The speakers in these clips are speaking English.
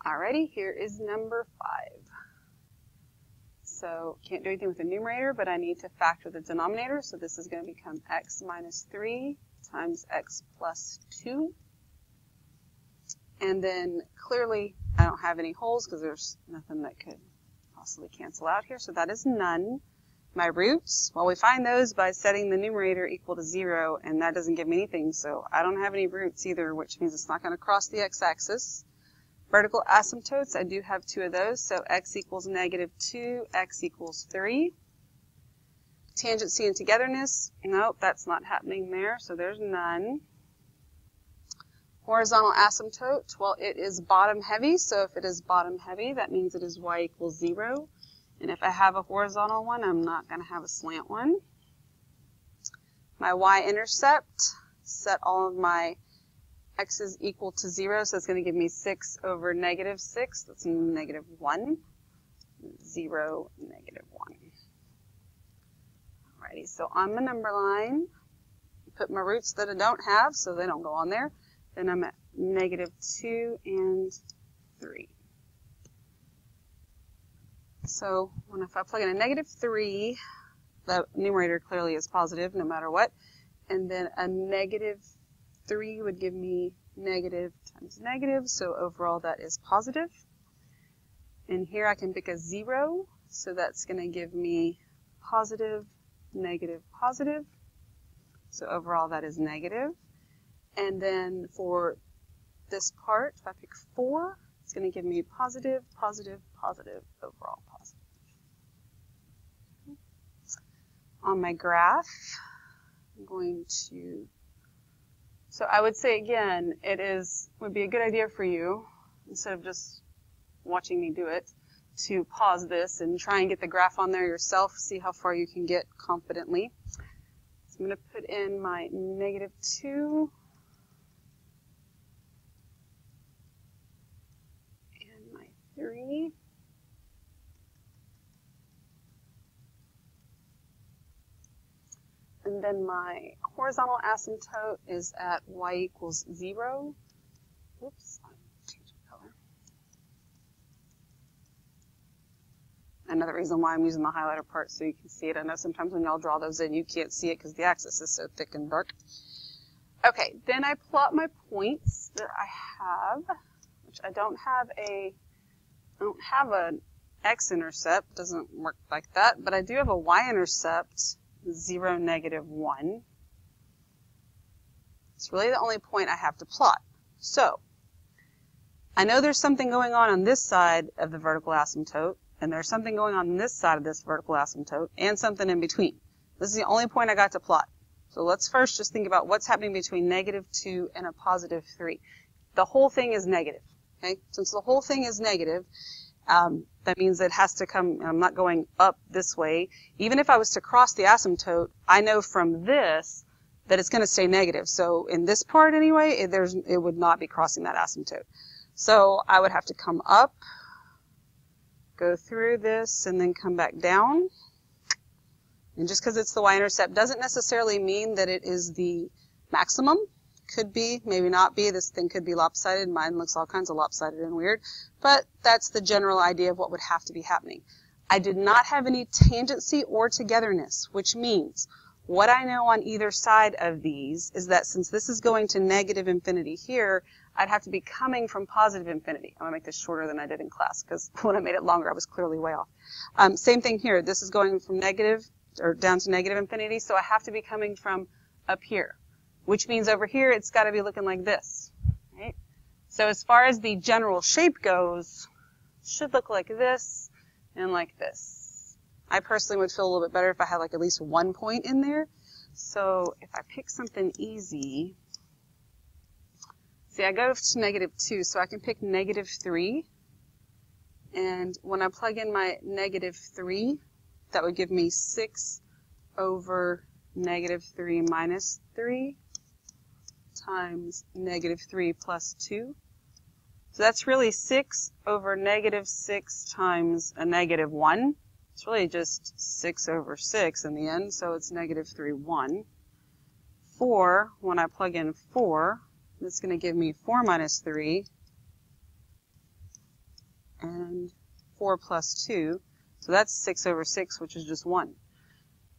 Alrighty, here is number 5. So can't do anything with the numerator, but I need to factor the denominator. So this is going to become x minus 3 times x plus 2. And then clearly I don't have any holes because there's nothing that could possibly cancel out here. So that is none. My roots, well, we find those by setting the numerator equal to 0, and that doesn't give me anything. So I don't have any roots either, which means it's not going to cross the x-axis. Vertical asymptotes, I do have 2 of those, so x equals negative 2, x equals 3. Tangency and togetherness, nope, that's not happening there, so there's none. Horizontal asymptote, well, it is bottom heavy, so if it is bottom heavy, that means it is y equals 0. And if I have a horizontal one, I'm not going to have a slant one. My y-intercept, set all of my x is equal to 0, so it's going to give me 6 over negative 6. That's negative 1. 0, negative 1. Alrighty, so on my number line, put my roots that I don't have, so they don't go on there. Then I'm at negative 2 and 3. So if I plug in a negative 3, the numerator clearly is positive no matter what. And then a negative 3 would give me negative times negative, so overall that is positive. And here I can pick a 0, so that's going to give me positive, negative, positive. So overall that is negative. And then for this part, if I pick 4, it's going to give me positive, positive, positive, overall positive. On my graph, I'm going to, so I would say again, would be a good idea for you, instead of just watching me do it, to pause this and try and get the graph on there yourself, see how far you can get confidently. So I'm going to put in my negative 2. And my 3. And then my horizontal asymptote is at y equals 0. Oops, I'll change the color. Another reason why I'm using the highlighter part so you can see it. I know sometimes when y'all draw those in, you can't see it because the axis is so thick and dark. Okay, then I plot my points that I have, which I don't have an x-intercept, doesn't work like that, but I do have a y-intercept, 0, negative 1. It's really the only point I have to plot. So, I know there's something going on this side of the vertical asymptote, and there's something going on this side of this vertical asymptote, and something in between. This is the only point I got to plot. So let's first just think about what's happening between negative 2 and a positive 3. The whole thing is negative. Okay? Since the whole thing is negative, that means it has to come, I'm not going up this way. Even if I was to cross the asymptote, I know from this that it's going to stay negative. So in this part anyway, it would not be crossing that asymptote. So I would have to come up, go through this, and then come back down. And just because it's the y-intercept doesn't necessarily mean that it is the maximum. Could be, maybe not be. This thing could be lopsided. Mine looks all kinds of lopsided and weird. But that's the general idea of what would have to be happening. I did not have any tangency or togetherness, which means what I know on either side of these is that since this is going to negative infinity here, I'd have to be coming from positive infinity. I'm going to make this shorter than I did in class because when I made it longer, I was clearly way off. Same thing here. This is going from negative or down to negative infinity, so I have to be coming from up here, which means over here it's got to be looking like this, right? So as far as the general shape goes, it should look like this and like this. I personally would feel a little bit better if I had like at least one point in there. So if I pick something easy, see, I go to negative 2, so I can pick negative 3. And when I plug in my negative 3, that would give me 6 over negative 3 minus 3 times negative 3 plus 2. So that's really 6 over negative 6 times a negative 1. It's really just 6 over 6 in the end, so it's negative 3, 1. 4, when I plug in 4, that's going to give me 4 minus 3, and 4 plus 2. So that's 6 over 6, which is just 1.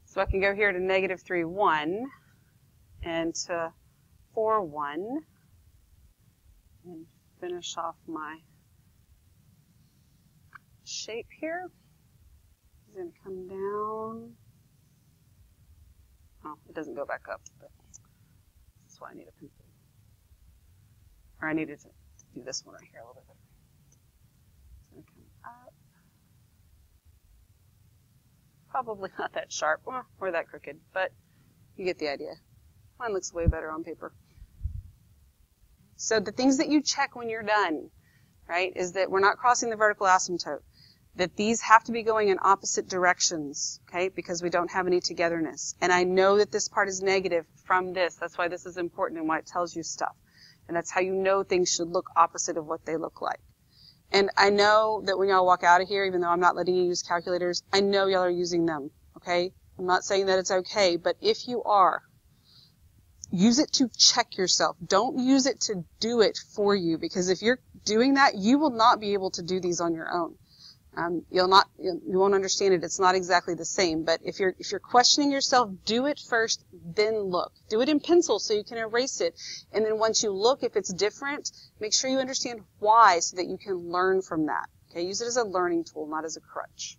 So I can go here to negative 3, 1, and to 4, 1, and finish off my shape here. It's going to come down. Oh, it doesn't go back up, but that's why I need a pencil. Or I needed to do this one right here a little bit better. It's going to come up. Probably not that sharp or that crooked, but you get the idea. Mine looks way better on paper. So the things that you check when you're done, right, is that we're not crossing the vertical asymptote, that these have to be going in opposite directions, okay, because we don't have any togetherness. And I know that this part is negative from this. That's why this is important and why it tells you stuff. And that's how you know things should look opposite of what they look like. And I know that when y'all walk out of here, even though I'm not letting you use calculators, I know y'all are using them, okay? I'm not saying that it's okay, but if you are, use it to check yourself. Don't use it to do it for you, because if you're doing that, you will not be able to do these on your own. You won't understand it. It's not exactly the same. But if you're questioning yourself, do it first, then look. Do it in pencil so you can erase it. And then once you look, if it's different, make sure you understand why so that you can learn from that. Okay, use it as a learning tool, not as a crutch.